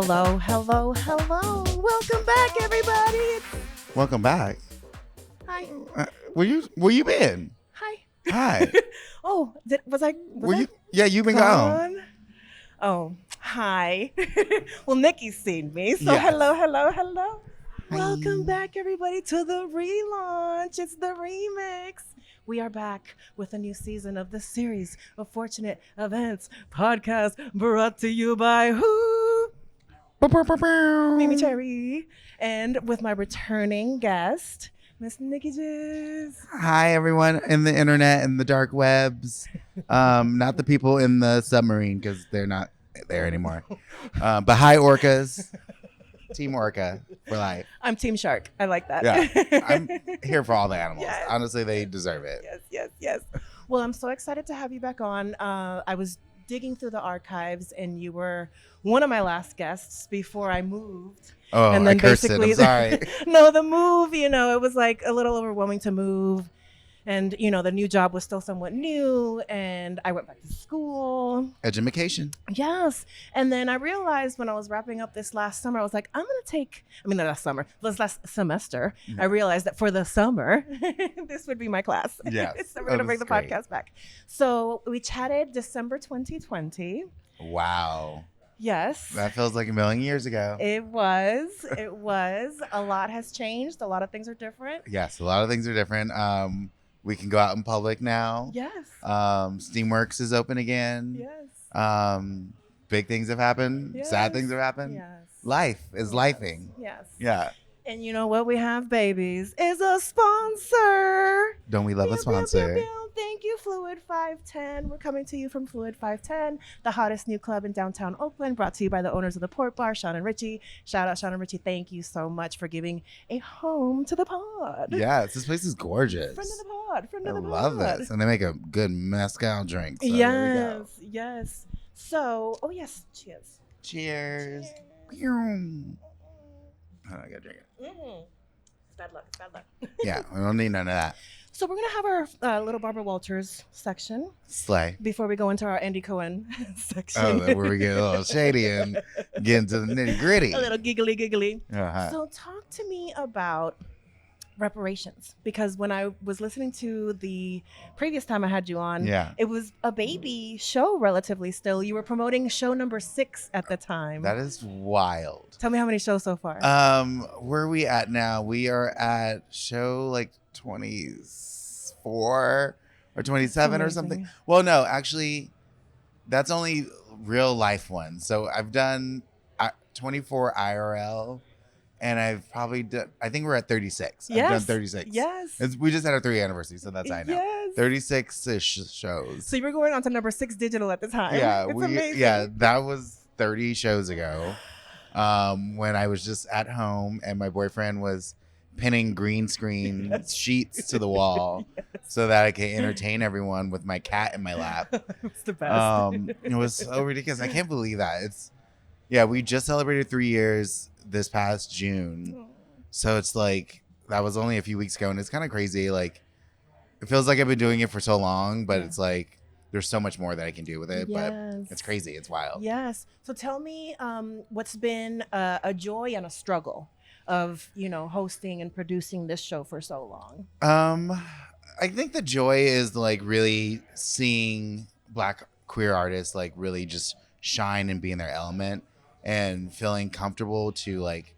Hello, hello, hello. Welcome back, everybody. Welcome back. Hi. Where you been? Hi. Hi. Oh, was I You? Yeah, you've been gone. gone? Oh, hi. Well, Nicki's seen me, so Yes. hello, hello, hello. Hi. Welcome back, everybody, to the relaunch. It's the remix. We are back with a new season of the series of Fortunate Events podcast brought to you by who? MeMeCherry. And with my returning guest, Miss Nicki Jizz. Hi, everyone in the internet and the dark webs. Not the people in the submarine because they're not there anymore. But hi, orcas. Team Orca for life. I'm Team Shark. I like that. Yeah, I'm here for all the animals. Yes. Honestly, they deserve it. Yes. Well, I'm so excited to have you back on. I was digging through the archives, and you were one of my last guests before I moved. Oh, and then I cursed it. I'm sorry. No, the move, it was like a little overwhelming to move. And, the new job was still somewhat new, and I went back to school. Education. Yes. And then I realized when I was wrapping up this last summer, I was like, this last semester, I realized that for the summer, this would be my class. Yes. So we're going to bring the podcast back. So we chatted December 2020. Wow. Yes. That feels like a million years ago. It was. A lot has changed. A lot of things are different. Yes, a lot of things are different. We can go out in public now. Yes. Steamworks is open again. Yes. Big things have happened. Yes. Sad things have happened. Yes. Life is lifing. Yes. Yeah. And you know what? We have babies is a sponsor. Don't we love a sponsor? Thank you, Fluid 510. We're coming to you from Fluid 510, the hottest new club in downtown Oakland, brought to you by the owners of the Port Bar, Sean and Richie. Shout out, Sean and Richie. Thank you so much for giving a home to the pod. Yes, this place is gorgeous. Friend of the pod. I love this. And they make a good mezcal drink. So Yes. So, yes. Cheers. Oh, I gotta drink it. It's bad luck. Yeah, we don't need none of that. So we're going to have our little Barbara Walters section. Slay. Before we go into our Andy Cohen section. Oh, where we get a little shady and get into the nitty gritty. A little giggly. Uh-huh. So talk to me about reparations, because when I was listening to the previous time I had you on, it was a baby show relatively still. You were promoting show number 6 at the time. That is wild. Tell me how many shows so far. Where are we at now? We are at show like 24 or 27 or something. Well, no, actually, that's only real life ones. So I've done 24 IRL. And I've probably done, I think we're at 36. Yes. I've done 36. Yes. We just had our 3rd anniversary, so that's I know. Yes. 36-ish shows. So you were going on to number 6 digital at the time. Yeah. It's amazing. Yeah, that was 30 shows ago when I was just at home and my boyfriend was pinning green screen sheets to the wall so that I could entertain everyone with my cat in my lap. It's the best. It was so ridiculous. I can't believe that. We just celebrated 3 years this past June. So it's like that was only a few weeks ago, and it's kind of crazy. Like it feels like I've been doing it for so long, but it's like there's so much more that I can do with it. But it's crazy. It's wild. Yes. So tell me what's been a joy and a struggle of, hosting and producing this show for so long. I think the joy is like really seeing Black queer artists like really just shine and be in their element and feeling comfortable to like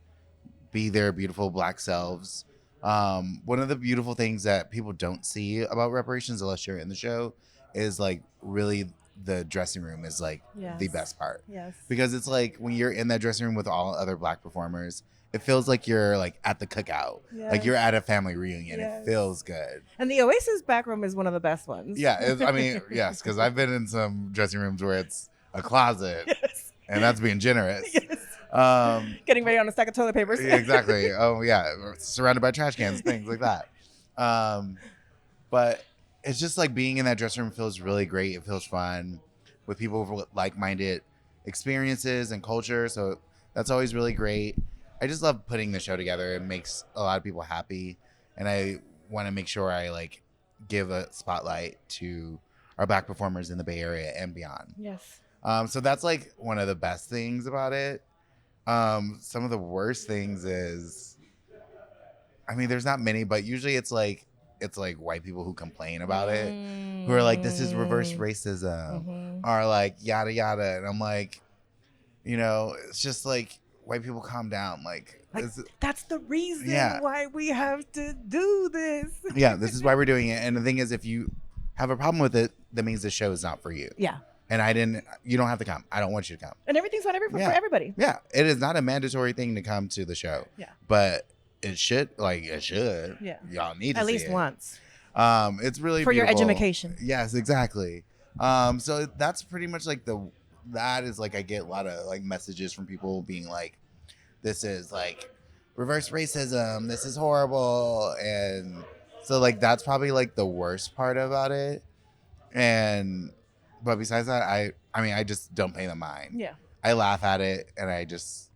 be their beautiful Black selves. One of the beautiful things that people don't see about Reparations unless you're in the show is like really the dressing room is like the best part. Yes. Because it's like when you're in that dressing room with all other Black performers, it feels like you're like at the cookout. Yes. Like you're at a family reunion. Yes. It feels good. And the Oasis back room is one of the best ones. Yeah. Yes, because I've been in some dressing rooms where it's a closet. Yes. And that's being generous. Yes. Getting ready on a stack of toilet papers. Exactly. Oh, yeah. Surrounded by trash cans, things like that. But it's just like being in that dressing room feels really great. It feels fun with people with like-minded experiences and culture. So that's always really great. I just love putting the show together. It makes a lot of people happy. And I want to make sure I like give a spotlight to our Black performers in the Bay Area and beyond. Yes. So that's like one of the best things about it. Some of the worst things is, I mean, there's not many, but usually it's like white people who complain about it, who are like, this is reverse racism, or like yada yada, and I'm like, it's just like, white people calm down, like that's the reason why we have to do this. Yeah, this is why we're doing it. And the thing is, if you have a problem with it, that means the show is not for you. Yeah. And you don't have to come. I don't want you to come. And everything's not for everybody. Yeah. It is not a mandatory thing to come to the show. Yeah. But it should. Yeah. Y'all need to at see least it. once. It's really for beautiful. your education. Yes, exactly. So that's pretty much like that is like, I get a lot of like messages from people being like, this is like reverse racism. This is horrible. And so like, that's probably like the worst part about it. But besides that, I mean, I just don't pay them mind. Yeah. I laugh at it and I just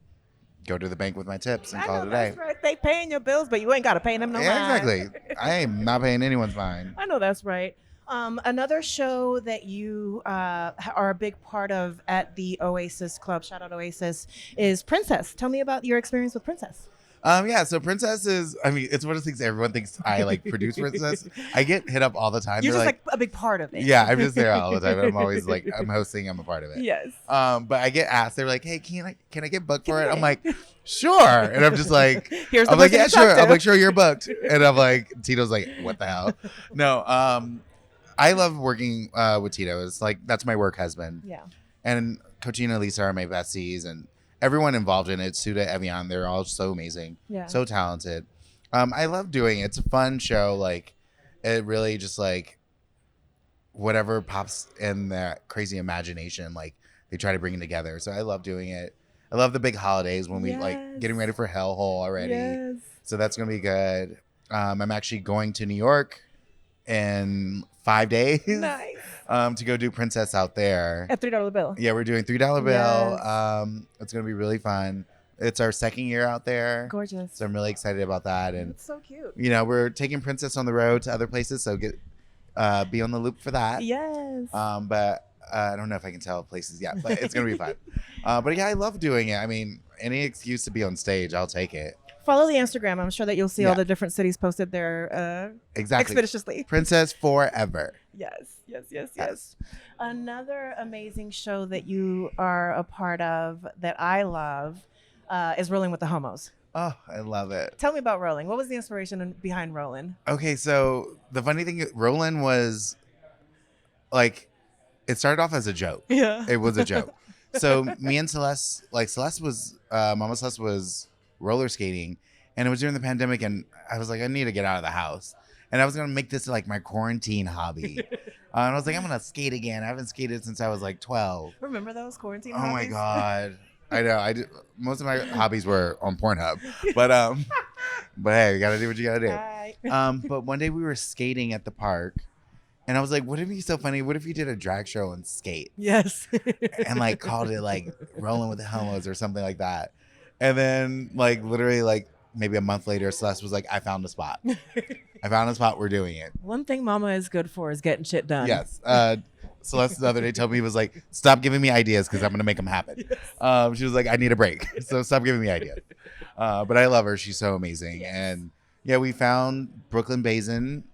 go to the bank with my tips and call it a day. That's right. They paying your bills, but you ain't got to pay them no mind. Exactly. I am not paying anyone's mind. I know that's right. Another show that you are a big part of at the Oasis Club, shout out Oasis, is Princess. Tell me about your experience with Princess. Yeah, so Princess is, I mean, it's one of those things everyone thinks I like produce Princess. I get hit up all the time. You're just like a big part of it. Yeah, I'm just there all the time. I'm always like, I'm hosting, I'm a part of it. Yes. But I get asked, they're like, hey, can I get booked for it? I'm like, sure. And I'm just like, here's the I'm like, yeah, sure. I'm like, sure, you're booked. And I'm like, Tito's like, what the hell? No, I love working with Tito. It's like, that's my work husband. Yeah. And Coachina and Lisa are my besties, and everyone involved in it, Suda, Evian, they're all so amazing. Yeah. So talented. I love doing it. It's a fun show. Like, it really just like whatever pops in their crazy imagination, like they try to bring it together. So I love doing it. I love the big holidays when we like getting ready for Hellhole already. Yes. So that's going to be good. I'm actually going to New York in 5 days. Nice. To go do Princess out there. At $3 bill. Yeah, we're doing $3 bill. Yes. It's going to be really fun. It's our second year out there. Gorgeous. So I'm really excited about that. And it's so cute. We're taking Princess on the road to other places. So be on the loop for that. Yes. But I don't know if I can tell places yet, but it's going to be fun. But yeah, I love doing it. I mean, any excuse to be on stage, I'll take it. Follow the Instagram. I'm sure that you'll see all the different cities posted there expeditiously. Princess forever. Yes. Another amazing show that you are a part of that I love is Rolling with the Homos. Oh, I love it. Tell me about Rolling. What was the inspiration behind Rolling? Okay, so the funny thing, Rolling was like, it started off as a joke. Yeah. It was a joke. So me and Celeste, Mama Celeste was roller skating, and it was during the pandemic, and I was like, I need to get out of the house. And I was going to make this like my quarantine hobby. And I was like, I'm going to skate again. I haven't skated since I was like 12. Remember those quarantine hobbies? hobbies? Oh my God. I know. Most of my hobbies were on Pornhub. But hey, you got to do what you got to do. Right. But one day we were skating at the park. And I was like, wouldn't it be so funny? What if you did a drag show and skate? Yes. And like called it like Rolling with the Homos or something like that. And then like literally like maybe a month later, Celeste was like, I found a spot. We're doing it. One thing Mama is good for is getting shit done. Yes. Celeste the other day told me, was like, stop giving me ideas because I'm going to make them happen. Yes. She was like, I need a break. So stop giving me ideas. But I love her. She's so amazing. Yes. And yeah, we found Brooklyn Basin,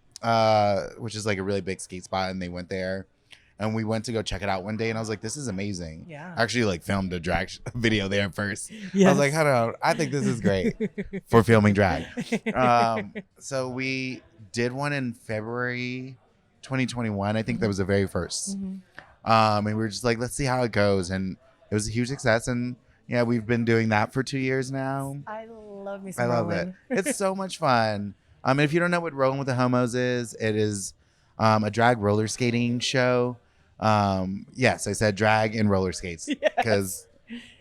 which is like a really big skate spot. And they went there. And we went to go check it out one day, and I was like, "This is amazing." Yeah. I actually like filmed a drag video there first. Yes. I was like, "Hold on, I think this is great for filming drag." So we did one in February 2021. I think that was the very first. Mm-hmm. And we were just like, "Let's see how it goes," and it was a huge success. And yeah, we've been doing that for 2 years now. I love me some I love Rolling. it. It's so much fun. And if you don't know what Rolling with the Homos is, it is a drag roller skating show. Yes, I said drag and roller skates because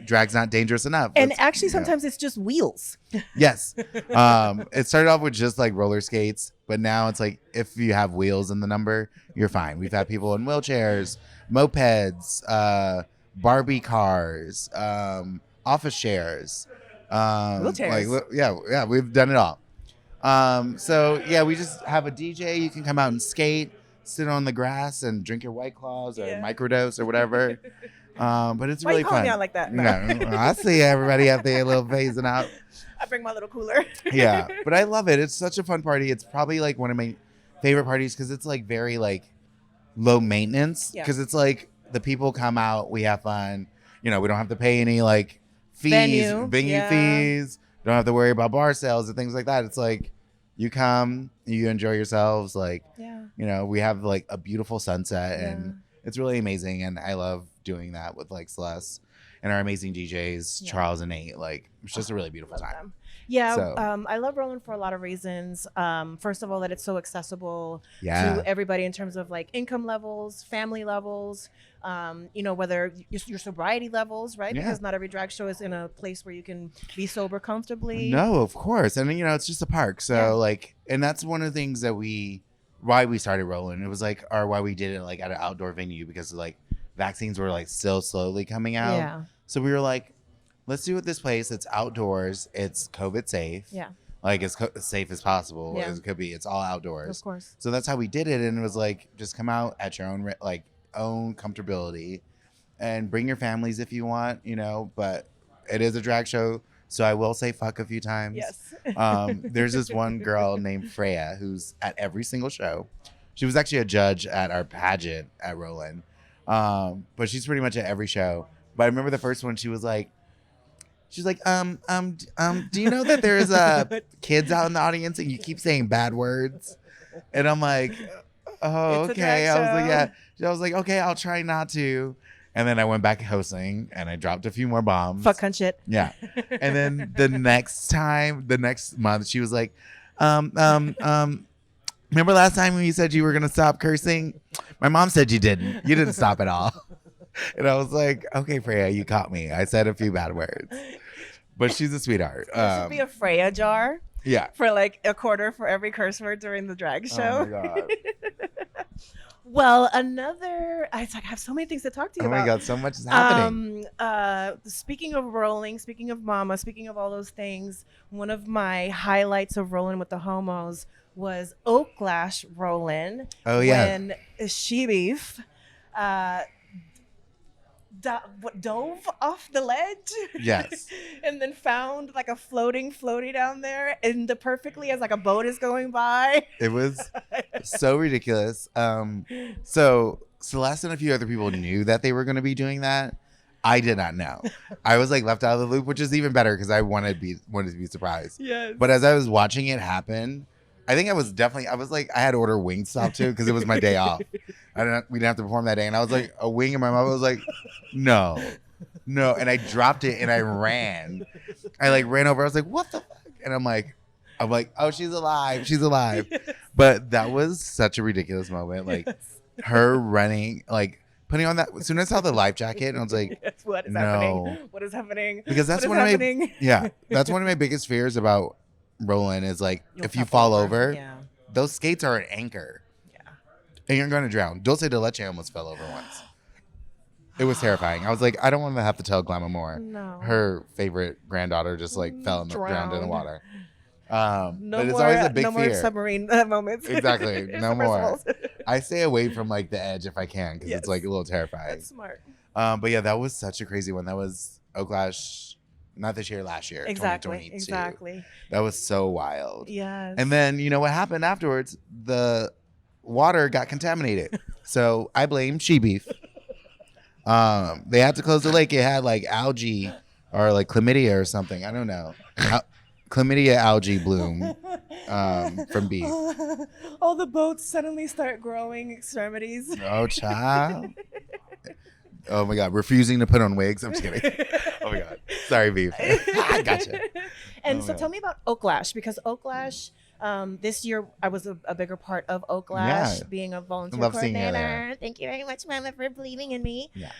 drag's not dangerous enough. And actually, sometimes it's just wheels. Yes. It started off with just like roller skates, but now it's like if you have wheels in the number, you're fine. We've had people in wheelchairs, mopeds, Barbie cars, office chairs. Wheelchairs. We've done it all. So yeah, we just have a DJ. You can come out and skate, sit on the grass and drink your White Claws or microdose or whatever. But it's Why really you calling fun. me out like that? No. I see everybody up there a little phasing out. I bring my little cooler. Yeah, but I love it. It's such a fun party. It's probably like one of my favorite parties because it's like very like low maintenance. Because it's like the people come out, we have fun. You know, we don't have to pay any like fees, venue fees. Don't have to worry about bar sales and things like that. It's like you come, you enjoy yourselves. Like, you know, we have like a beautiful sunset and it's really amazing. And I love doing that with like Celeste and our amazing DJs, Charles and Nate. Like, it's just a really beautiful time. Yeah, So, I love Rolling for a lot of reasons. First of all, that it's so accessible Yeah. to everybody in terms of like income levels, family levels, you know, whether your sobriety levels, right? Yeah. Because not every drag show is in a place where you can be sober comfortably. No, of course. And, you know, it's just a park. So, like, and that's one of the things that why we started Rolling. It was like, or why we did it like at an outdoor venue because like vaccines were like still slowly coming out. Yeah. So we were like, let's do it this place. It's outdoors. It's COVID safe. Yeah. Like as safe as possible Yeah. as it could be. It's all outdoors. Of course. So that's how we did it. And it was like, just come out at your own, like own comfortability and bring your families if you want, you know, but it is a drag show. So I will say fuck a few times. Yes. There's this one girl named Freya who's at every single show. She was actually a judge at our pageant at Roland. But she's pretty much at every show. But I remember the first one, she's like, do you know that there's kids out in the audience and you keep saying bad words? And I'm like, oh, okay. I was like, yeah. I was like, okay, I'll try not to. And then I went back hosting and I dropped a few more bombs. Fuck cunt shit. Yeah. And then the next month, she was like, remember last time when you said you were going to stop cursing? My mom said you didn't. You didn't stop at all. And I was like, okay, Freya, you caught me. I said a few bad words. But she's a sweetheart. There should be a Freya jar. Yeah. For like a quarter for every curse word during the drag show. Oh, my God. Well, I have so many things to talk to you about. Oh, my God. So much is happening. Speaking of Rolling, speaking of Mama, speaking of all those things, one of my highlights of Rolling with the Homos was Oaklash Rolling. Oh, yeah. When She Beef dove off the ledge. Yes. And then found like a floaty down there and perfectly as like a boat is going by. It was so ridiculous. So Celeste and a few other people knew that they were going to be doing that. I did not know. I was like left out of the loop, which is even better because I wanted to be surprised. Yes. But as I was watching it happen, I think I was like, I had to order Wingstop too because it was my day off. We didn't have to perform that day. And I was like, a wing in my mouth. I was like, no. And I dropped it and I ran. I like ran over. I was like, what the fuck? And I'm like, oh, she's alive. She's alive. Yes. But that was such a ridiculous moment. Like her running, like putting on that. As soon as I saw the life jacket, and I was like, yes, what is happening? What is happening? Because that's one of my biggest fears about Rolling is like, if you fall over, those skates are an anchor. And you're going to drown. Dulce de Leche almost fell over once. It was terrifying. I was like, I don't want to have to tell Glamour more. No. Her favorite granddaughter just like drowned in the water. But it's more, always a big no fear. More submarine moments. Exactly. No more. I stay away from like the edge if I can because it's like a little terrifying. That's smart. But yeah, that was such a crazy one. That was Oaklash, not this year, last year. Exactly. 2022. Exactly. That was so wild. Yes. And then you know what happened afterwards? The water got contaminated. So I blame She Beef. They had to close the lake. It had like algae or like chlamydia or something. I don't know. Chlamydia algae bloom from beef. All the boats suddenly start growing extremities. Oh, child. Oh my God, refusing to put on wigs. I'm just kidding. Oh my God. Sorry, Beef. I gotcha. And so tell me about Oaklash, because Oaklash, this year I was a bigger part of Oaklash, being a volunteer coordinator. Thank you very much, Mama, for believing in me. Yeah.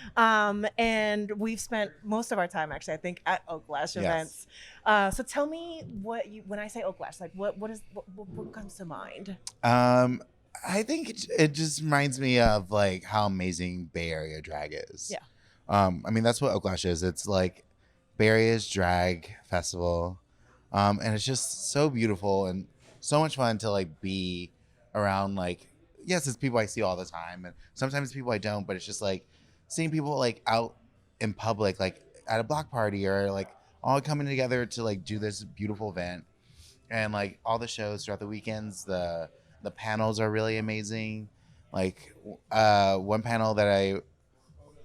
And we've spent most of our time actually, I think, at Oaklash events. So tell me when I say Oaklash, like what comes to mind? I think it just reminds me of like how amazing Bay Area drag is. Yeah. I mean, that's what Oaklash is. It's like Bay Area's drag festival. And it's just so beautiful and so much fun to like be around. Like, yes, it's people I see all the time, and sometimes people I don't, but it's just like seeing people like out in public, like at a block party or like all coming together to like do this beautiful event. And like all the shows throughout the weekends, the panels are really amazing. Like one panel that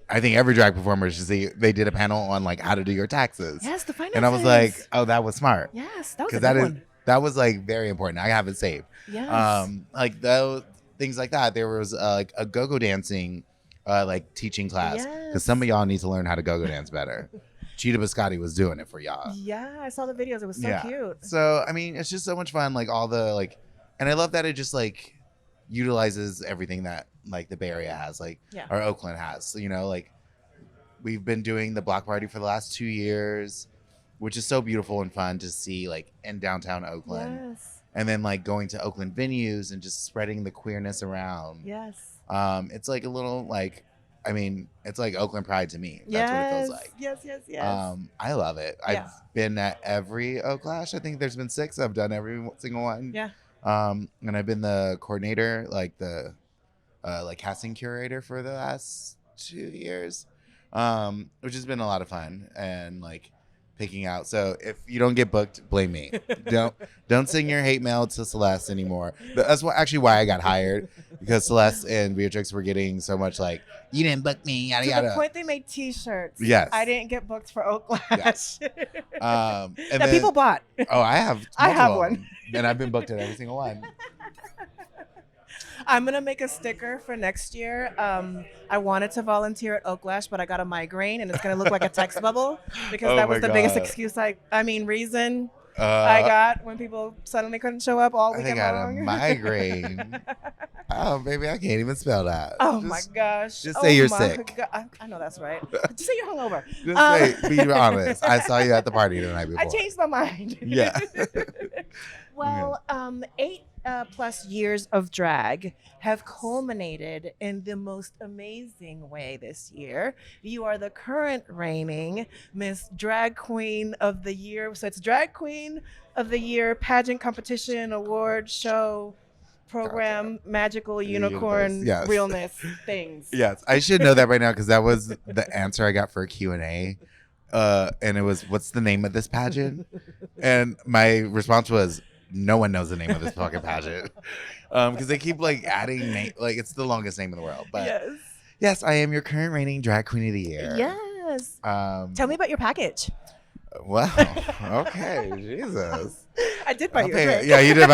I think every drag performer should see, they did a panel on like how to do your taxes. Yes, the finances. And I was like, oh, that was smart. Yes, that was a good one. That was like very important. I have it saved. Yes. Like those things like that. There was like a go-go dancing like teaching class, because some of y'all need to learn how to go-go dance better. Cheetah Biscotti was doing it for y'all. Yeah, I saw the videos. It was so cute. So, I mean, it's just so much fun. Like all the like, and I love that it just like utilizes everything that like the Bay Area has, like or Oakland has. So, you know, like we've been doing the block party for the last 2 years, which is so beautiful and fun to see like in downtown Oakland. Yes. And then like going to Oakland venues and just spreading the queerness around. Yes. It's like a little like, I mean, it's like Oakland Pride to me. That's what it feels like. Yes. I love it. I've been at every Oaklash. I think there's been 6. I've done every single one. Yeah. And I've been the coordinator, like the like casting curator for the last 2 years, which has been a lot of fun and like picking out. So if you don't get booked, blame me. Don't send your hate mail to Celeste anymore. That's actually why I got hired, because Celeste and Beatrix were getting so much like, you didn't book me, yada yada. To the point they made T-shirts. Yes. I didn't get booked for Oaklash. Yes. And that then, people bought. Oh, I have. I have one. And I've been booked at every single one. I'm going to make a sticker for next year. I wanted to volunteer at Oaklash, but I got a migraine, and it's going to look like a text bubble, because that was the biggest excuse reason I got when people suddenly couldn't show up all weekend long. I got a migraine. Oh, baby, I can't even spell that. Oh, my gosh. Just say you're sick. I know that's right. Just say you're hungover. Just say, be honest. I saw you at the party the night before. I changed my mind. Yeah. Well, 8+ years of drag have culminated in the most amazing way this year. You are the current reigning Miss Drag Queen of the Year. So it's Drag Queen of the Year, pageant competition, award show, program, magical unicorn, realness things. Yes, I should know that right now, because that was the answer I got for a Q&A. And it was, what's the name of this pageant? And my response was, no one knows the name of this fucking pageant, because they keep like adding like it's the longest name in the world. But yes, I am your current reigning Drag Queen of the Year. Yes. Tell me about your package. Well, okay, Jesus. I did buy you a drink. Yeah, you did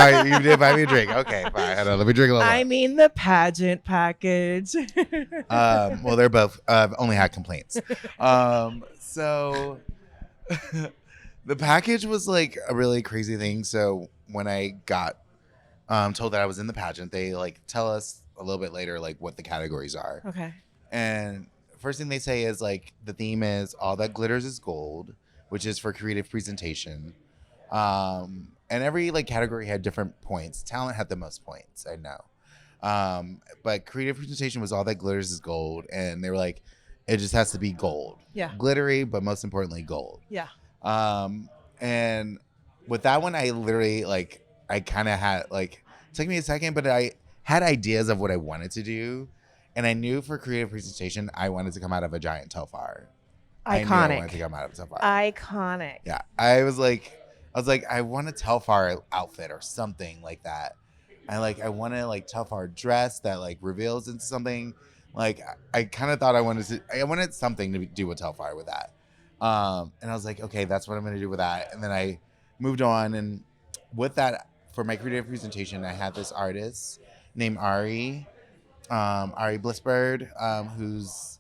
buy me a drink. Okay, fine. Hold on, let me drink a little. I mean the pageant package. Well, they're both. I've only had complaints. So the package was like a really crazy thing. So when I got told that I was in the pageant, they like tell us a little bit later like what the categories are. Okay. And first thing they say is like the theme is all that glitters is gold, which is for creative presentation. And every like category had different points. Talent had the most points, I know. But creative presentation was all that glitters is gold, and they were like, it just has to be gold. Yeah. Glittery, but most importantly, gold. Yeah. And with that one, I literally like, I kind of had like, it took me a second, but I had ideas of what I wanted to do. And I knew for creative presentation, I wanted to come out of a giant Telfar. Iconic. I wanted to come out of Telfar. Iconic. Yeah. I was like, I want a Telfar outfit or something like that. I want a like Telfar dress that like reveals into something. Like I kind of thought I wanted something to do with Telfar with that. And I was like, okay, that's what I'm going to do with that. And then I moved on, and with that, for my creative presentation, I had this artist named Ari Blissbird, who's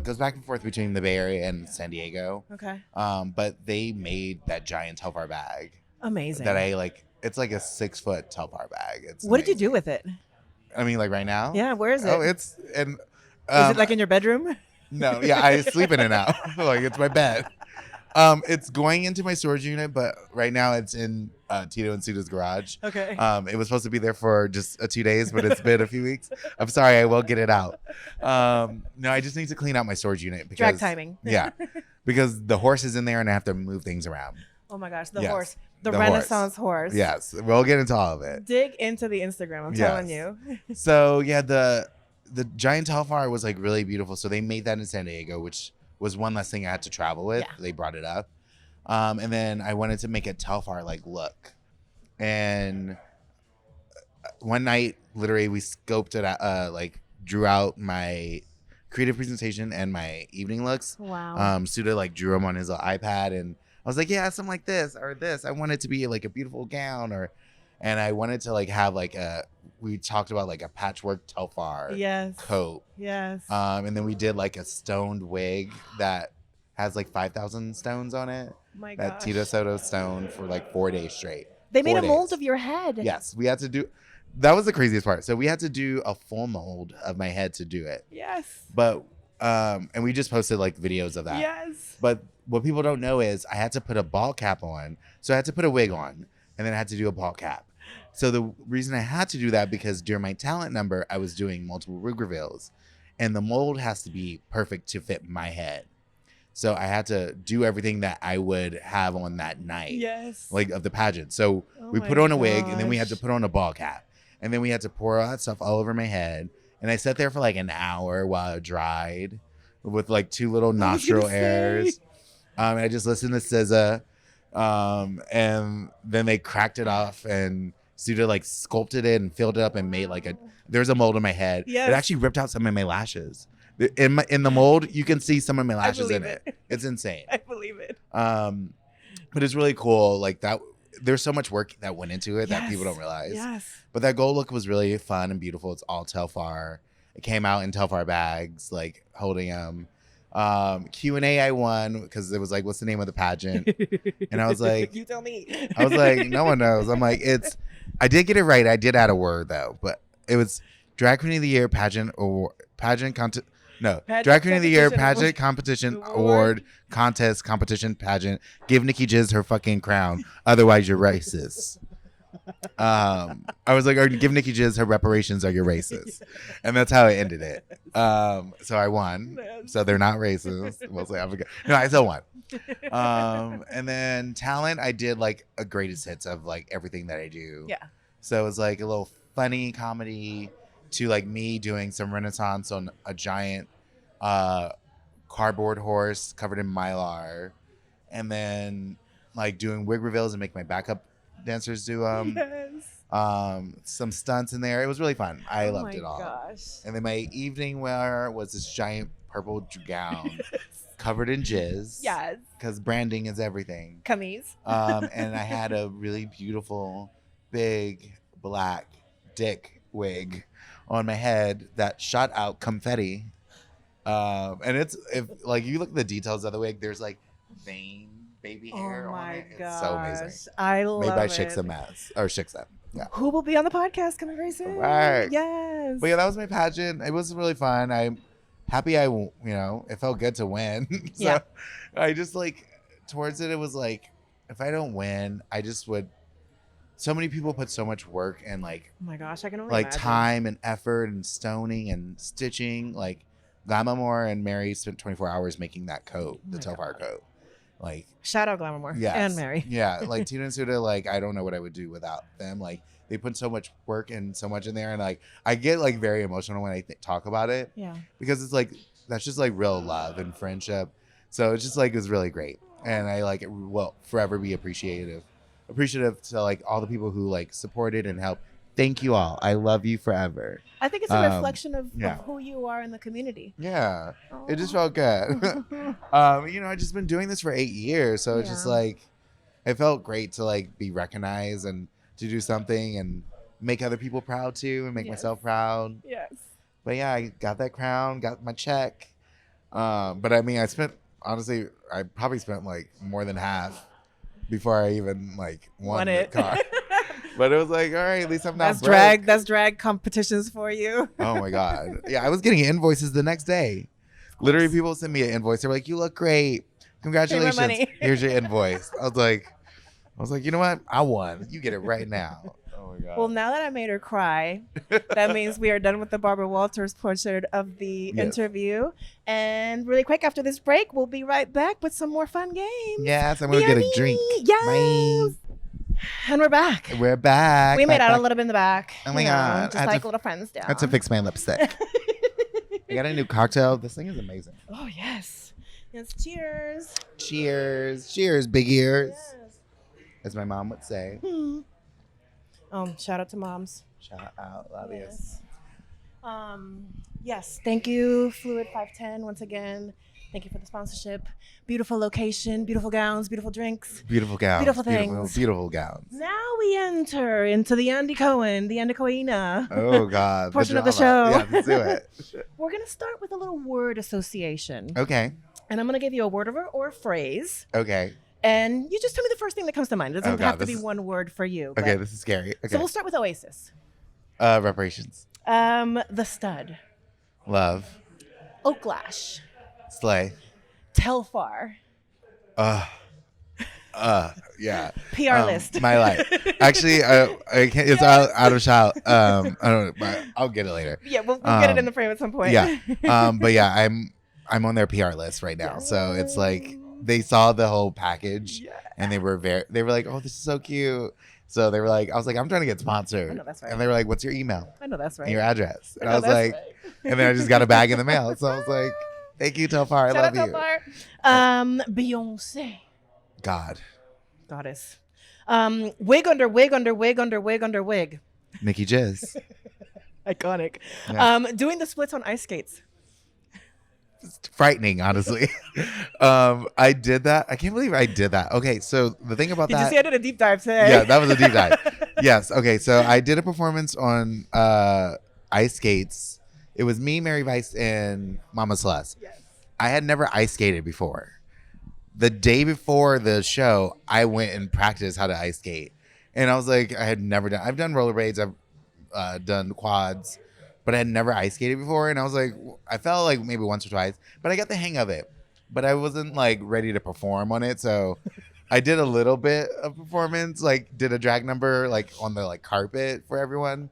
goes back and forth between the Bay Area and San Diego. Okay. But they made that giant Telfar bag. Amazing. That I like. It's like a 6-foot Telfar bag. It's what amazing. did you do with it? I mean, like right now? Yeah, where is it? Oh, it's in. Is it like in your bedroom? No, yeah, I sleep in it now. Like it's my bed. It's going into my storage unit, but right now it's in Tito and Suta's garage. Okay. It was supposed to be there for just 2 days, but it's been a few weeks. I'm sorry, I will get it out. No, I just need to clean out my storage unit because drag timing. Yeah, because the horse is in there and I have to move things around. Oh my gosh, the horse. The Renaissance horse. Yes, we'll get into all of it. Dig into the Instagram, I'm telling you. So yeah, the giant Telfar was like really beautiful. So they made that in San Diego, which was one less thing I had to travel with. Yeah. They brought it up. And then I wanted to make a Telfar like look. And one night, literally, we scoped it out, like drew out my creative presentation and my evening looks. Wow. Suda like drew them on his little iPad, and I was like, yeah, something like this or this. I want it to be like a beautiful gown, and I wanted to like have like we talked about like a patchwork Telfar coat. Yes. And then we did like a stoned wig that has like 5,000 stones on it. My that gosh. Tito Soto stone for like 4 days straight. They made a mold of your head. Yes, we had to do. That was the craziest part. So we had to do a full mold of my head to do it. Yes. But and we just posted like videos of that. Yes. But what people don't know is I had to put a ball cap on. So I had to put a wig on, and then I had to do a ball cap. So the reason I had to do that because during my talent number, I was doing multiple wig reveals, and the mold has to be perfect to fit my head. So I had to do everything that I would have on that night. Yes. Like of the pageant. So we put on a wig, and then we had to put on a ball cap. And then we had to pour all that stuff all over my head. And I sat there for like an hour while it dried with like 2 little nostril airs. And I just listened to SZA. And then they cracked it off, and Suda like sculpted it and filled it up and made like there's a mold in my head. Yes. It actually ripped out some of my lashes. In the mold, you can see some of my lashes in it. It's insane. I believe it. But it's really cool. Like that, there's so much work that went into it that people don't realize. Yes. But that gold look was really fun and beautiful. It's all Telfar. It came out in Telfar bags, like holding them. Q&A I won because it was like, what's the name of the pageant? And I was like, you tell me. I was like, no one knows. I'm like, I did get it right. I did add a word though, but it was Drag Queen of the Year pageant or pageant contest. No, Drag Queen of the Year pageant competition award contest competition pageant. Give Nicki Jizz her fucking crown. Otherwise, you're racist. I was like, or give Nicki Jizz her reparations or you're racist. And that's how I ended it. So I won. So they're not racist. Mostly African. No, I still won. And then talent, I did like a greatest hits of like everything that I do. Yeah. So it was like a little funny comedy to like me doing some Renaissance on a giant cardboard horse covered in mylar, and then like doing wig reveals and make my backup dancers do some stunts in there. It was really fun. I loved it all. Gosh. And then my evening wear was this giant purple gown covered in jizz. Yes. Because branding is everything. Cummies. And I had a really beautiful, big, black dick wig on my head that shot out confetti. And if like you look at the details of the wig, there's like vein baby hair on it. It's so amazing. I love it. Made by Shixem. Yeah. Who will be on the podcast coming very soon. Right. Yes. But yeah, that was my pageant. It was really fun. I'm happy it felt good to win. So yeah. I just like towards it was like, if I don't win, I just would. So many people put so much work and like, oh my gosh, I can only like imagine. time and effort and stoning and stitching. Like Glamour and Mary spent 24 hours making that coat, the Telfar coat. Like shout out Glamour and Mary. Yeah, like Tina and Suda, like I don't know what I would do without them. Like they put so much work and so much in there, and like I get like very emotional when I talk about it. Yeah, because it's like that's just like real love and friendship. So it's just like it's really great, and I like it will forever be appreciative to like all the people who like supported and helped. Thank you all. I love you forever. I think it's a reflection of who you are in the community. Yeah. Oh. It just felt good. I've just been doing this for 8 years. So it's just like, it felt great to like be recognized and to do something and make other people proud too and make myself proud. Yes. But yeah, I got that crown, got my check. But I mean, I probably spent like more than half before I even like won the car. But it was like, all right, at least I'm not broke. That's drag competitions for you. Oh my God. Yeah, I was getting invoices the next day. Literally, people send me an invoice. They're like, you look great. Congratulations. Here's your invoice. I was like, you know what? I won. You get it right now. Oh my God. Well, now that I made her cry, that means we are done with the Barbara Walters portion of the interview. And really quick after this break, we'll be right back with some more fun games. Yes, I'm going to get a drink. Yes. Bye. And we're back. We're back. We made out a little bit in the back. Oh my God. Just like little friends down. I had to fix my lipstick. I got a new cocktail. This thing is amazing. Oh, yes. Yes, cheers. Cheers. Cheers, big ears. Yes. As my mom would say. Shout out to moms. Shout out. Love yes. Yes, thank you, Fluid 510, once again. Thank you for the sponsorship. Beautiful location, beautiful gowns, beautiful drinks. Beautiful gowns. Beautiful things. Beautiful gowns. Now we enter into the Andy Coina. Oh, God. Portion of the show. Yeah, let's do it. We're going to start with a little word association. Okay. And I'm going to give you a word or a phrase. Okay. And you just tell me the first thing that comes to mind. It doesn't have to be one word for you. Okay, this is scary. Okay. So we'll start with Oasis. Reparations. The Stud. Love. Oaklash. Slay. Telfar. Yeah. PR list. My life. Actually, I can't. It's out of shout. I don't know, but I'll get it later. Yeah, we'll get it in the frame at some point. Yeah. But yeah, I'm on their PR list right now, so it's like they saw the whole package and they were like, oh, this is so cute. So they were like, I was like, I'm trying to get sponsored. I know that's right. And they were like, what's your email? I know that's right. And your address. And I was like, and then I just got a bag in the mail. So I was like, thank you, Telfar. I love you. Beyonce. Goddess. Wig under wig under wig under wig under wig. Nicki Jizz. Iconic. Yeah. Doing the splits on ice skates. It's frightening, honestly. I did that. I can't believe I did that. Okay, so the thing about Did that. you see I did a deep dive today? Yeah, that was a deep dive. Yes. Okay, so I did a performance on ice skates. It was me, Mary Vice, and Mama Celeste. Yes. I had never ice skated before. The day before the show, I went and practiced how to ice skate. And I was like, I've done rollerblades, I've done quads, but I had never ice skated before. And I was like, I felt like maybe once or twice, but I got the hang of it. But I wasn't like ready to perform on it. So I did a little bit of performance, like did a drag number like on the like carpet for everyone.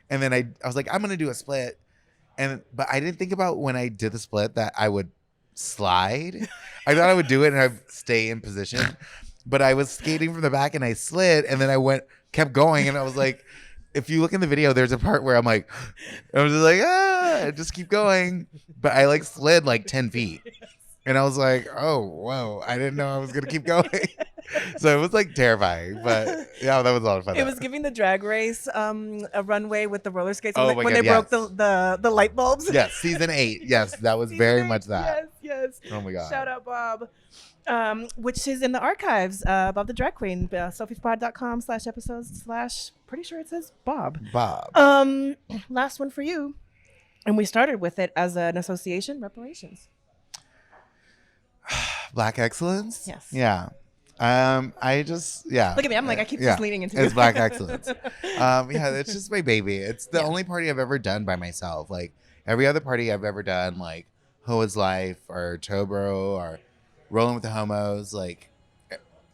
And then I was like, I'm going to do a split. But I didn't think about when I did the split that I would slide. I thought I would do it and I'd stay in position. But I was skating from the back and I slid and then I kept going and I was like, if you look in the video, there's a part where I was just like, just keep going. But I like slid like 10 feet. And I was like, oh, whoa, I didn't know I was going to keep going. So it was like terrifying. But yeah, that was a lot of fun. It was giving the drag race a runway with the roller skates when they broke the light bulbs. Yes, season 8. Yes, that was very much that. Yes. Oh my God. Shout out, Bob. Which is in the archives, Bob the Drag Queen, sophiespod.com/episodes/ pretty sure it says Bob. Last one for you. And we started with it as an association, Reparations. Black excellence? Yes. Yeah. I just Look at me. I'm like, I keep just leaning into it's Black excellence. Yeah, it's just my baby. It's the only party I've ever done by myself. Like every other party I've ever done, like Hoa's Life or Tobro or Rolling with the Homos, like,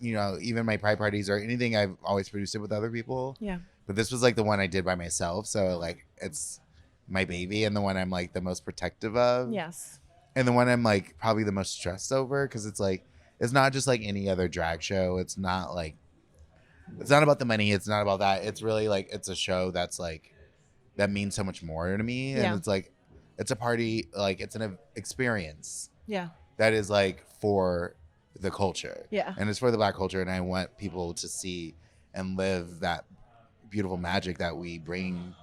you know, even my pride parties or anything, I've always produced it with other people. Yeah. But this was like the one I did by myself. So like it's my baby and the one I'm like the most protective of. Yes. And the one I'm like probably the most stressed over because it's like, it's not just like any other drag show. It's not about the money. It's not about that. It's really like, it's a show that's like, that means so much more to me. And it's like, it's a party, like it's an experience. Yeah. That is like for the culture. Yeah. And it's for the Black culture. And I want people to see and live that beautiful magic that we bring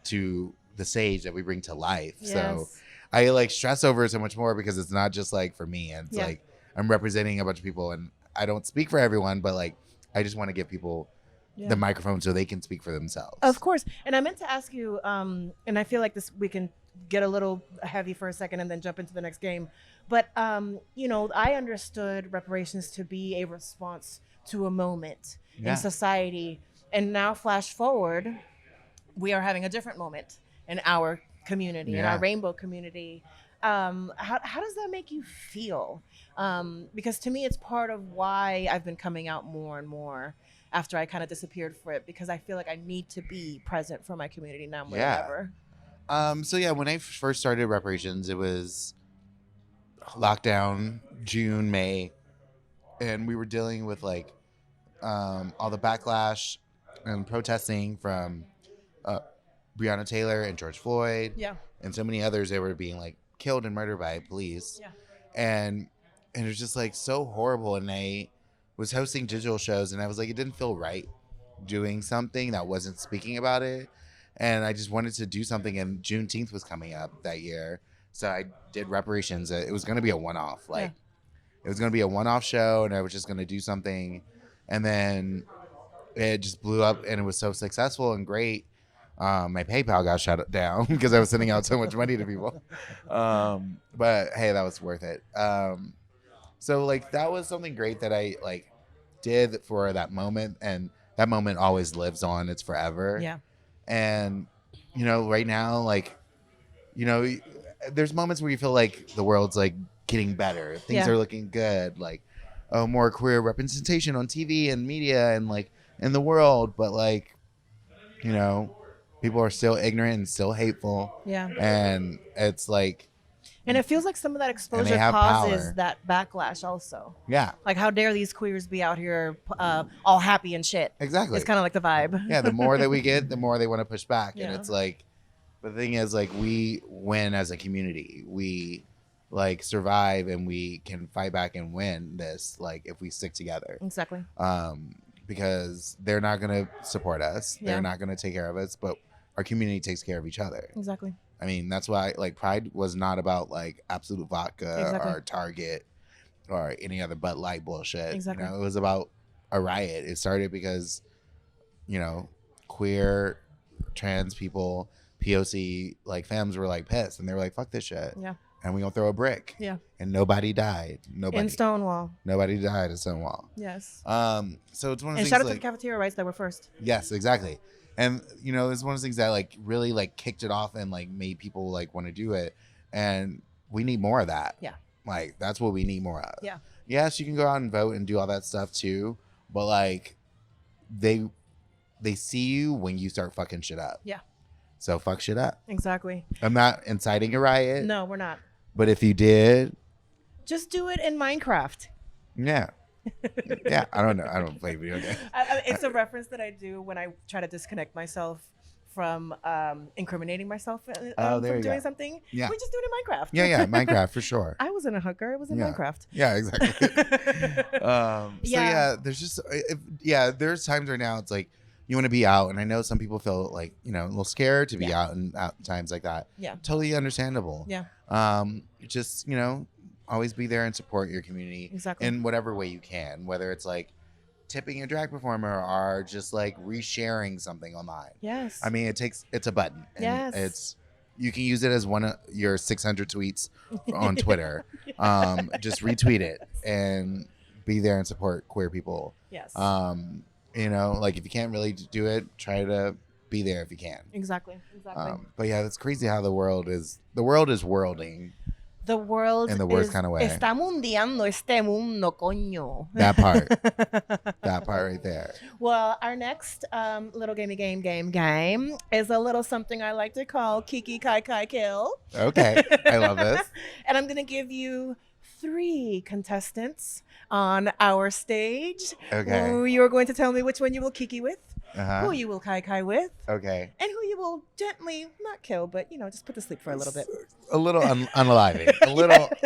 to the stage, that we bring to life. Yes. So I like stress over it so much more because it's not just like for me. And it's like I'm representing a bunch of people and I don't speak for everyone, but like I just want to give people the microphone so they can speak for themselves. Of course. And I meant to ask you, and I feel like we can get a little heavy for a second and then jump into the next game. But, you know, I understood reparations to be a response to a moment in society. And now flash forward, we are having a different moment in our community, in our rainbow community. How does that make you feel? Because to me, it's part of why I've been coming out more and more after I kind of disappeared for it, because I feel like I need to be present for my community now more than ever. So yeah, when I first started Reparations, it was lockdown, June, May, and we were dealing with like all the backlash and protesting from Breonna Taylor and George Floyd, and so many others that were being like killed and murdered by police. And and it was just like so horrible. And I was hosting digital shows, and I was like, it didn't feel right doing something that wasn't speaking about it. And I just wanted to do something, and Juneteenth was coming up that year. So I did Reparations. It was going to be a one-off. Like, it was going to be a one-off show, and I was just going to do something. And then it just blew up, and it was so successful and great. My PayPal got shut down because I was sending out so much money to people. But hey, that was worth it. So like that was something great that I like did for that moment, and that moment always lives on. It's forever. Yeah. And you know, right now, like, you know, there's moments where you feel like the world's like getting better. Things are looking good. Like, oh, more queer representation on TV and media and like in the world. But like, you know, people are still ignorant and still hateful. Yeah. And it's like, and it feels like some of that exposure causes power. That backlash also. Yeah. Like, how dare these queers be out here all happy and shit. Exactly. It's kind of like the vibe. Yeah, the more that we get, the more they want to push back. Yeah. And it's like, the thing is, like, we win as a community. We, like, survive, and we can fight back and win this, like, if we stick together. Exactly. Because they're not going to support us. Yeah. They're not going to take care of us, but our community takes care of each other. Exactly. I mean, that's why, like, Pride was not about, like, Absolute Vodka or Target or any other Bud Light bullshit. Exactly. You know, it was about a riot. It started because, you know, queer, trans people, POC, like, femmes were, like, pissed. And they were like, fuck this shit. Yeah. And we gonna throw a brick. Yeah. And nobody died. Nobody. In Stonewall. Nobody died in Stonewall. Yes. So it's one of those things. And shout out to the cafeteria rights that were first. Yes, exactly. And, you know, it's one of those things that, like, really, like, kicked it off and, like, made people, like, want to do it. And we need more of that. Yeah. Like, that's what we need more of. Yeah. Yes, you can go out and vote and do all that stuff, too. But, like, they see you when you start fucking shit up. Yeah. So fuck shit up. Exactly. I'm not inciting a riot. No, we're not. But if you did. Just do it in Minecraft. Yeah. Yeah, I don't know. I don't play video games. It's a reference that I do when I try to disconnect myself from incriminating myself from doing something. Yeah. We just do it in Minecraft. Yeah, Minecraft for sure. I wasn't a hooker. I was in Minecraft. Yeah, exactly. So yeah, there's just there's times right now it's like you want to be out, and I know some people feel like, you know, a little scared to be out and out times like that. Yeah. Totally understandable. Yeah. Just, you know, always be there and support your community in whatever way you can, whether it's like tipping a drag performer or just like resharing something online. Yes. I mean, it's a button. And yes. You can use it as one of your 600 tweets on Twitter. Just retweet it and be there and support queer people. Yes. You know, like, if you can't really do it, try to be there if you can. Exactly. But yeah, it's crazy how the world is worlding. The world in the worst kind of way. Está mundiando este mundo, coño. That part. That part right there. Well, our next little game is a little something I like to call Kiki Kai Kai Kill. Okay. I love this. And I'm going to give you 3 contestants on our stage. Okay. Who you're going to tell me which one you will Kiki with. Who you will Kai with. Okay. And who you will gently, not kill, but, you know, just put to sleep for a little bit. A little unaliving.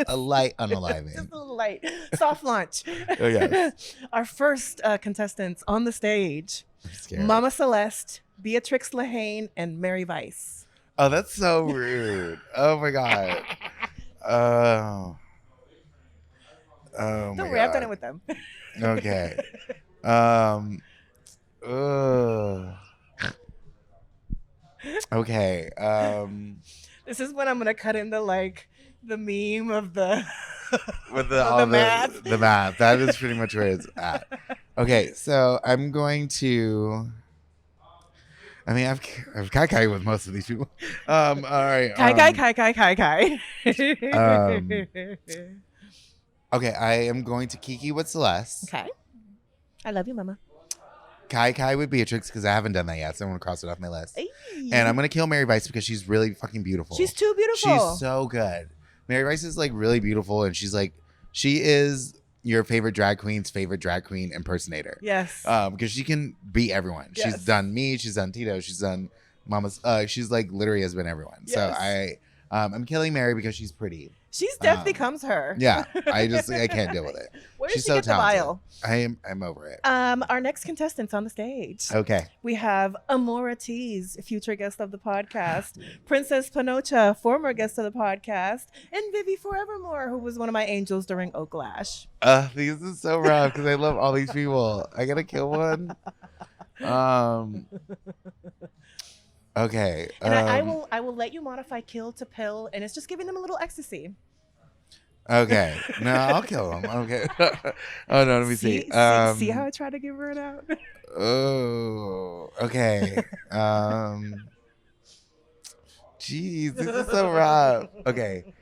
A light unaliving. Just a little light. Soft launch. Oh, yes. Our first contestants on the stage. I'm scared. Mama Celeste, Beatrix Lahane, and Mary Vice. Oh, that's so rude. Oh, my God. Oh. Don't worry, I've done it with them. Okay. Okay. This is when I'm gonna cut in the meme of the with the math. The math. That is pretty much where it's at. Okay, so I'm going to. I mean, I've kai with most of these people. All right. Kai. Okay, I am going to Kiki with Celeste. Okay. I love you, Mama. Kai with Beatrix, because I haven't done that yet, so I'm going to cross it off my list. Hey. And I'm going to kill Mary Vice because she's really fucking beautiful. She's too beautiful. She's so good. Mary Vice is like really beautiful, and she's like, she is your favorite drag queen's favorite drag queen impersonator. Yes. Because she can beat everyone. Yes. She's done me, she's done Tito, she's done Mama's, she's like literally has been everyone. Yes. So I'm killing Mary because she's pretty. She's death becomes her. Yeah, I can't deal with it. Where She's did she so get talented. the vial? I'm over it. Our next contestants on the stage. Okay. We have Amora Tees, future guest of the podcast, Princess Panocha, former guest of the podcast, and Vivi Forevermore, who was one of my angels during Oaklash. These is so rough because I love all these people. I gotta kill one. Okay. And I will let you modify kill to pill, and it's just giving them a little ecstasy. Okay. No, I'll kill him. Okay. Oh no, let me see. See how I try to give her it out? Oh. Okay. Jeez, this is so rough. Okay.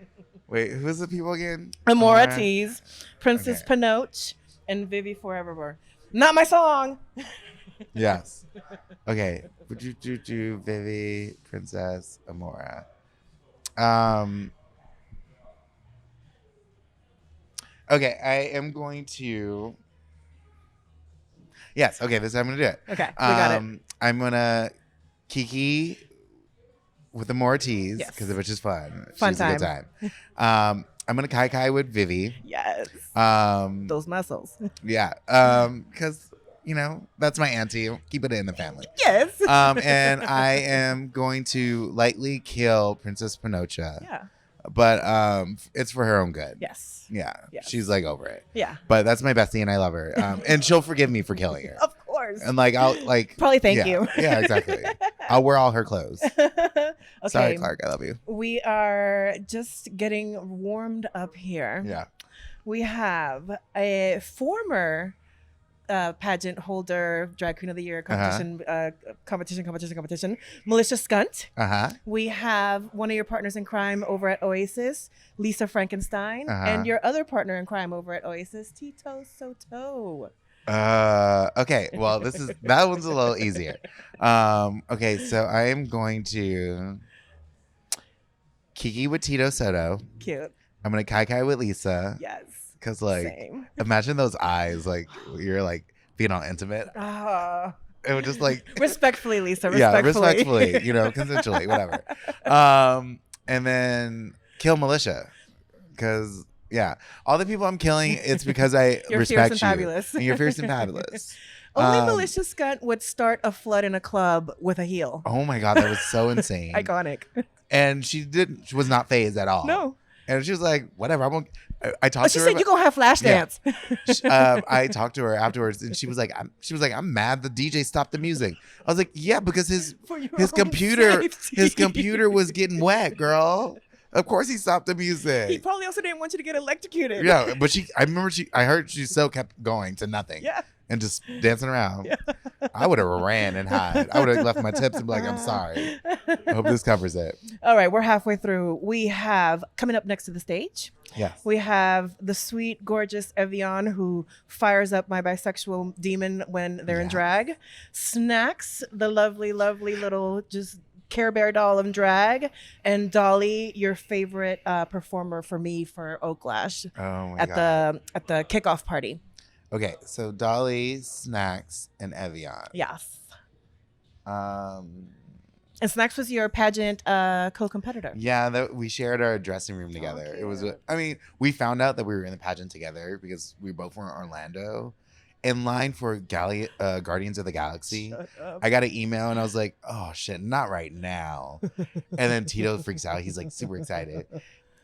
Wait, who's the people again? Amora Tees, Princess Panoche, and Vivi Forevermore. Not my song. Yes. Okay. Vivi, Princess, Amora. Okay, I am going to. Yes. Okay, this is how I'm gonna do it. Okay, we got it. I'm gonna Kiki with the Amora Tees because it was just fun. Fun She's a good time. I'm gonna Kai with Vivi. Yes. Those muscles. Yeah. Because that's my auntie. Keep it in the family. Yes. And I am going to lightly kill Princess Panocha. Yeah. But it's for her own good. Yes. Yeah. Yes. She's like over it. Yeah. But that's my bestie and I love her. And she'll forgive me for killing her. Of course. And I'll probably thank you. Yeah, exactly. I'll wear all her clothes. Okay. Sorry, Clark. I love you. We are just getting warmed up here. Yeah. We have a former pageant holder, drag queen of the year competition, Militia Skunt. We have one of your partners in crime over at Oasis, Lisa Frankenstein, and your other partner in crime over at Oasis, Tito Soto. Okay, well that one's a little easier. Okay, so I am going to Kiki with Tito Soto. Cute. I'm gonna Kai with Lisa. Yes. Because Same. imagine those eyes, you're being all intimate. It would just respectfully, Lisa. Respectfully. Yeah, respectfully. Consensually, whatever. And then kill Militia, because all the people I'm killing, it's because I you're respect fierce and you. fabulous. And you're fierce and fabulous. Only Militia Skunt would start a flood in a club with a heel. Oh my god, that was so insane. Iconic. And she was not phased at all. No. And she was like, whatever, I talked to her. She said, "You gonna have flash dance." Yeah. I talked to her afterwards, and she was like, "I'm mad the DJ stopped the music." I was like, "Yeah, because his computer was getting wet, girl. Of course he stopped the music. He probably also didn't want you to get electrocuted." Yeah, but I heard she still kept going to nothing. Yeah. And just dancing around. Yeah. I would have ran and hide. I would have left my tips and be like, "I'm sorry." I hope this covers it. All right, we're halfway through. We have coming up next to the stage. Yes. We have the sweet, gorgeous Evian, who fires up my bisexual demon when they're in drag. Snacks, the lovely, lovely little just Care Bear doll of drag, and Dolly, your favorite performer for me for Oaklash. Oh my God. At the kickoff party. Okay, so Dolly, Snacks, and Evian. Yes. And Snacks was your pageant co-competitor. Yeah, we shared our dressing room together. Okay. It was. We found out that we were in the pageant together because we both were in Orlando, in line for Guardians of the Galaxy. Shut up. I got an email and I was like, "Oh shit, not right now!" And then Tito freaks out. He's super excited.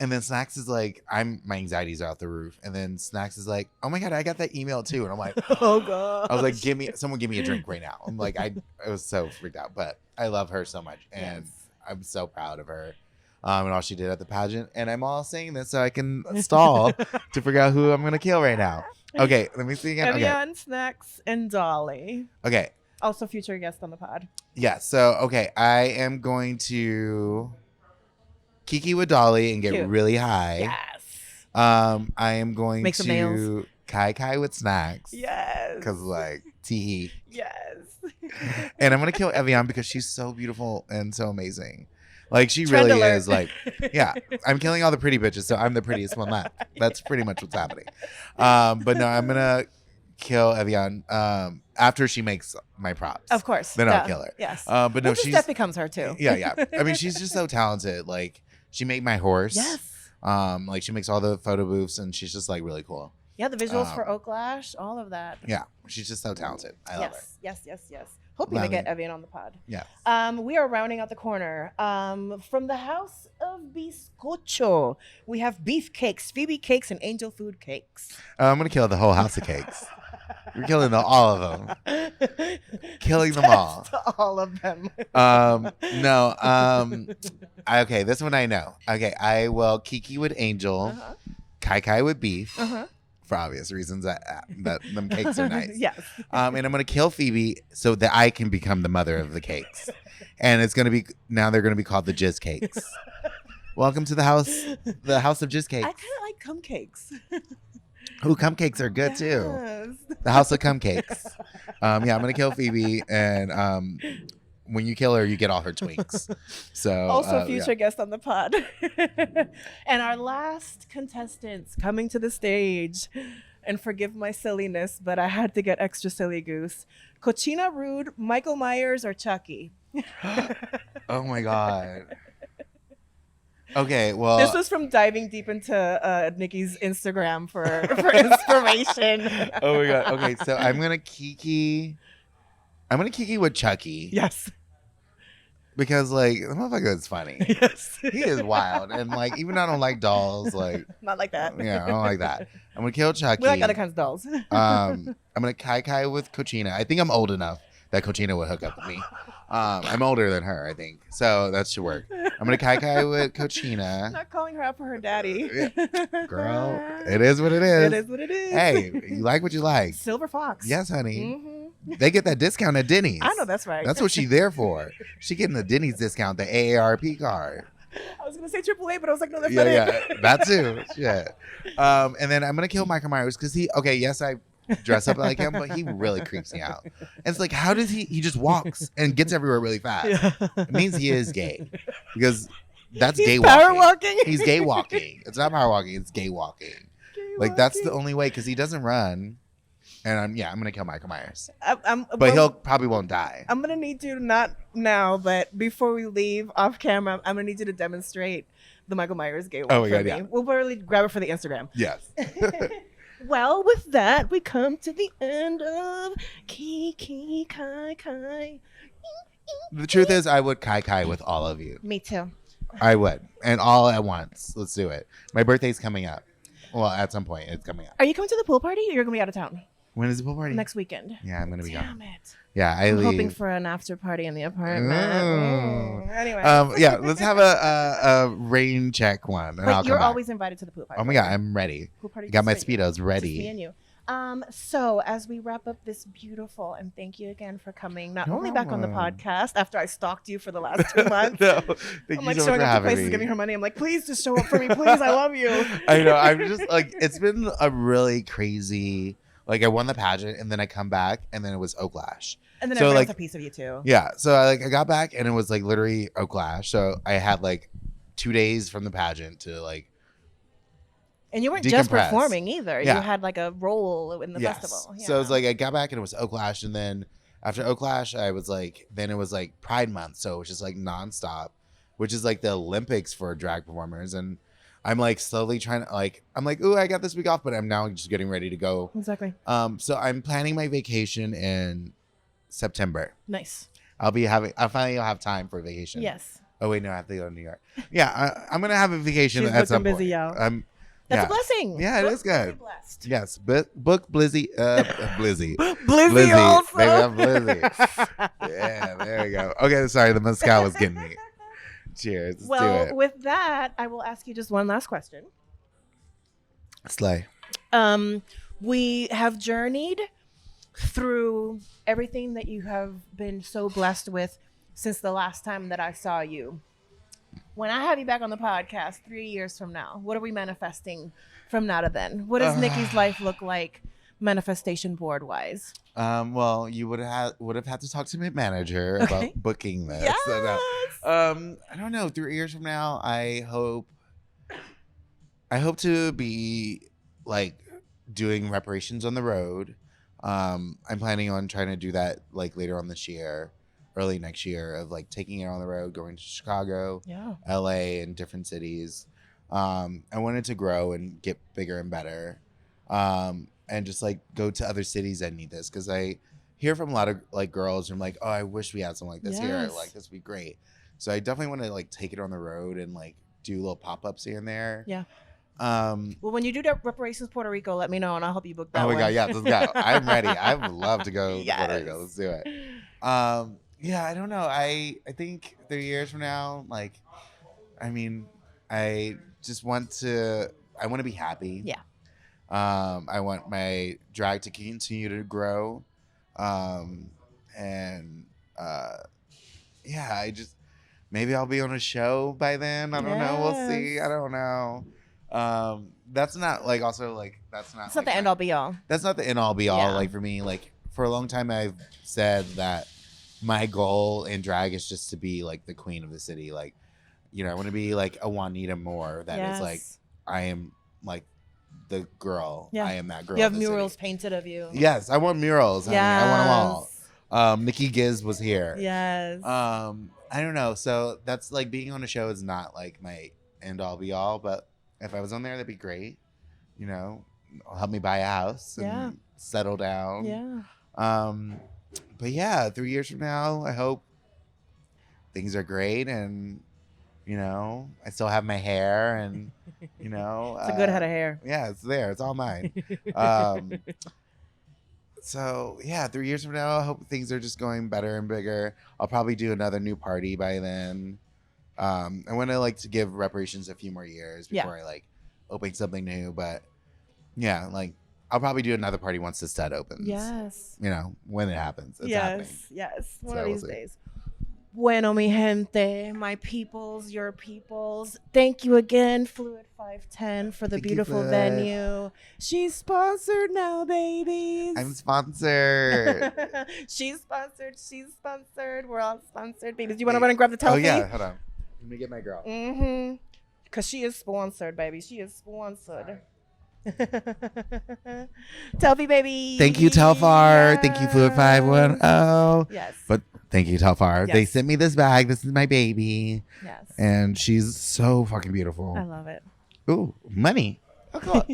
And then Snacks is like, my anxieties are out the roof. And then Snacks is like, "Oh my God, I got that email too." And I'm like, "Oh God." I was like, someone give me a drink right now. I'm like, I was so freaked out, but I love her so much. And I'm so proud of her. And all she did at the pageant. And I'm all saying this so I can stall to figure out who I'm going to kill right now. Okay, let me see again. Evian, Snacks, and Dolly. Okay. Also future guest on the pod. Yeah, so, okay, I am going to Kiki with Dolly and get really high. Yes. I am going Make some to nails. Kai with Snacks. Yes. Because tee. Yes. And I'm going to kill Evian because she's so beautiful and so amazing. She Trend really alert. is yeah, I'm killing all the pretty bitches, so I'm the prettiest one left. That's pretty much what's happening. But no, I'm going to kill Evian after she makes my props. Of course. Then I'll kill her. Yes. But no, she's death becomes her too. Yeah. She's just so talented. She made my horse. Yes. Like she makes all the photo booths, and she's just like really cool. Yeah, the visuals for Oaklash, all of that. Yeah, she's just so talented. I love her. Yes. Hoping to get Evian on the pod. Yeah. We are rounding out the corner. From the house of Bizcocho, we have beef cakes, Phoebe cakes, and angel food cakes. I'm gonna kill the whole house of cakes. We're killing all of them. Killing them all. All of them. No. Okay, this one I know. Okay, I will Kiki with angel, Kai with beef. For obvious reasons that them cakes are nice. Yes. And I'm gonna kill Phoebe so that I can become the mother of the cakes. And it's gonna be they're gonna be called the Jizz cakes. Welcome to the house of Jizz cakes. I kind of like cum cakes. Ooh, cum cakes are good too. The house of cum cakes. I'm gonna kill Phoebe, and when you kill her, you get all her twinks. So also future guest on the pod. And our last contestants coming to the stage, and forgive my silliness, but I had to get extra silly goose. Cochina Rude, Michael Myers, or Chucky? Oh my God. Okay, well, this was from diving deep into Nicki's Instagram for inspiration. Oh my God. Okay, so I'm gonna kiki with Chucky. Yes. Because like the motherfucker is funny. Yes. He is wild. And like even though I don't like dolls, like not like that. Yeah, I don't like that. I'm gonna kill Chucky. We like other kinds of dolls. I'm gonna kai with Cochina. I think I'm old enough that Cochina would hook up with me. I'm older than her, I think. So that should work. I'm gonna kai with Cochina. Not calling her out for her daddy. Girl, it is what it is. It is what it is. Hey, you like what you like. Silver Fox. Yes, honey. They get that discount at Denny's. I know that's right. That's what she's there for. She getting the Denny's discount, the AARP card. I was gonna say AAA, but I was like, no, that's not it. Yeah, that too. Shit. And then I'm gonna kill Michael Myers because yes, I dress up like him, but he really creeps me out. And it's like, how does he just walks and gets everywhere really fast? Yeah. It means he is gay because that's gay walking. Power walking. He's gay walking. It's not power walking. It's gay walking. That's the only way because he doesn't run. And I'm gonna kill Michael Myers. But he'll probably won't die. I'm gonna need you to, not now, but before we leave off camera, I'm gonna need you to demonstrate the Michael Myers gay walk for me. Yeah. We'll probably grab it for the Instagram. Yes. Well, with that, we come to the end of Kiki Kai Kai. The truth is, I would kai with all of you. Me too. I would, and all at once. Let's do it. My birthday's coming up. Well, at some point, it's coming up. Are you coming to the pool party, or you're gonna be out of town? When is the pool party? Next weekend. Yeah, I'm going to be gone. Damn it. Yeah, I'm hoping for an after party in the apartment. Anyway. Let's have a rain check one. And Wait, you're always invited to the pool party. Oh my God, I'm ready. Pool party. Got my Speedos ready. Just me and you. So as we wrap up this beautiful, and thank you again for coming, not only back on the podcast after I stalked you for the last 2 months. No, thank you so much for having me. Giving her money. I'm like, please just show up for me, please. I love you. I know. I'm just like, it's been a really crazy. Like I won the pageant, and then I come back, and then it was Oaklash. And then I realized a piece of you too. Yeah. So I got back, and it was like literally Oaklash. So I had like 2 days from the pageant to like. And you weren't just performing either. Yeah. You had like a role in the festival. Yeah. So it was like I got back, and it was Oaklash, and then after Oaklash, I was like, then it was like Pride Month, so it was just like nonstop, which is like the Olympics for drag performers, and. I'm like slowly trying to I'm like, ooh, I got this week off, but I'm now just getting ready to go. Exactly. So I'm planning my vacation in September. Nice. I'll finally have time for vacation. Yes. Oh wait, no, I have to go to New York. Yeah, I'm gonna have a vacation at some point. She's busy, y'all. That's a blessing. Yeah, it is good. Blessed. Yes, book Blizzy, Blizzy. Blizzy also. Baby, I'm Blizzy. Yeah, there we go. Okay, sorry, the mezcal was getting me. Cheers. Let's do it. With that, I will ask you just one last question. Slay. We have journeyed through everything that you have been so blessed with since the last time that I saw you. When I have you back on the podcast 3 years from now, what are we manifesting from now to then? What does Nicki's life look like manifestation board wise? Well, you would have had to talk to my manager about booking this. Yes. So no. I don't know. 3 years from now, I hope to be like doing reparations on the road. I'm planning on trying to do that like later on this year, early next year, of like taking it on the road, going to Chicago, LA, and different cities. I wanted to grow and get bigger and better, and just like go to other cities that need this, because I hear from a lot of like girls who are like, oh, I wish we had something like this here, like this would be great. So I definitely want to like take it on the road and like do little pop-ups here and there. Yeah. Well, when you do the Reparations Puerto Rico, let me know and I'll help you book that. Oh my one. God, yeah, let's go. I'm ready. I would love to go to Puerto Rico. Let's do it. Yeah, I don't know. I think 3 years from now, like, I mean, I just want to be happy. Yeah. I want my drag to continue to grow. Yeah, maybe I'll be on a show by then. I don't know. We'll see. I don't know. That's not like also like that's not. It's not the end all be all. That's not the end all be all. Like for me, like for a long time, I've said that my goal in drag is just to be like the queen of the city. Like, you know, I want to be like a Juanita Moore. That is like I am like the girl. Yeah. I am that girl. You have murals painted of you. Yes, I want murals. Honey. I want them all. Nicki Jizz was here. Yes. I don't know. So that's like being on a show is not like my end all be all, but if I was on there, that'd be great. You know, help me buy a house and settle down. Yeah. But yeah, 3 years from now, I hope things are great and, you know, I still have my hair and, you know. It's a good head of hair. Yeah, it's there. It's all mine. So, yeah, 3 years from now, I hope things are just going better and bigger. I'll probably do another new party by then. I want to like to give Reparations a few more years before I like open something new. But yeah, like I'll probably do another party once the set opens. Yes. You know, when it happens. It's happening. Yes. One of these days. Bueno, mi gente, my peoples, your peoples. Thank you again, Fluid 510, for the beautiful venue. She's sponsored now, babies. I'm sponsored. She's sponsored. We're all sponsored, babies. Do you want to run and grab the Telfar? Oh, yeah. Hold on. Let me get my girl. Mm-hmm. Because she is sponsored, baby. She is sponsored. Telfar, baby. Thank you, Telfar. Yes. Thank you, Fluid 510. Yes. But thank you, Telfar. Yes. They sent me this bag. This is my baby. Yes. And she's so fucking beautiful. I love it. Ooh, money. Oh, cool.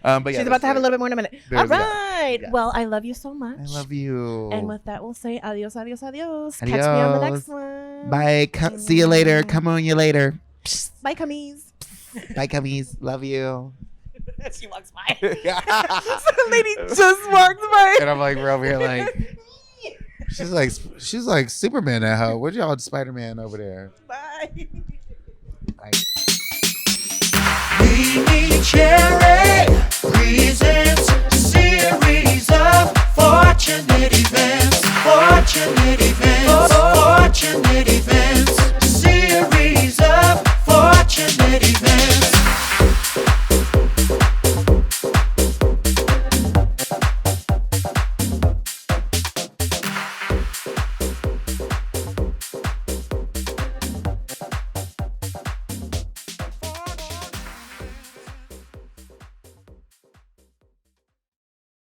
But yeah, she's about to have a little bit more in a minute. All right. Yeah. Well, I love you so much. I love you. And with that, we'll say adios, adios, adios. Catch me on the next one. Bye. See you later. Come on you later. Bye, cummies. Bye, cummies. Love you. She walks by. Some lady just walked by. And I'm like, we're over here like, she's like Superman at hoe. What y'all Spider-Man over there? Bye. Bye. MeMeCherry presents a series of fortunate events.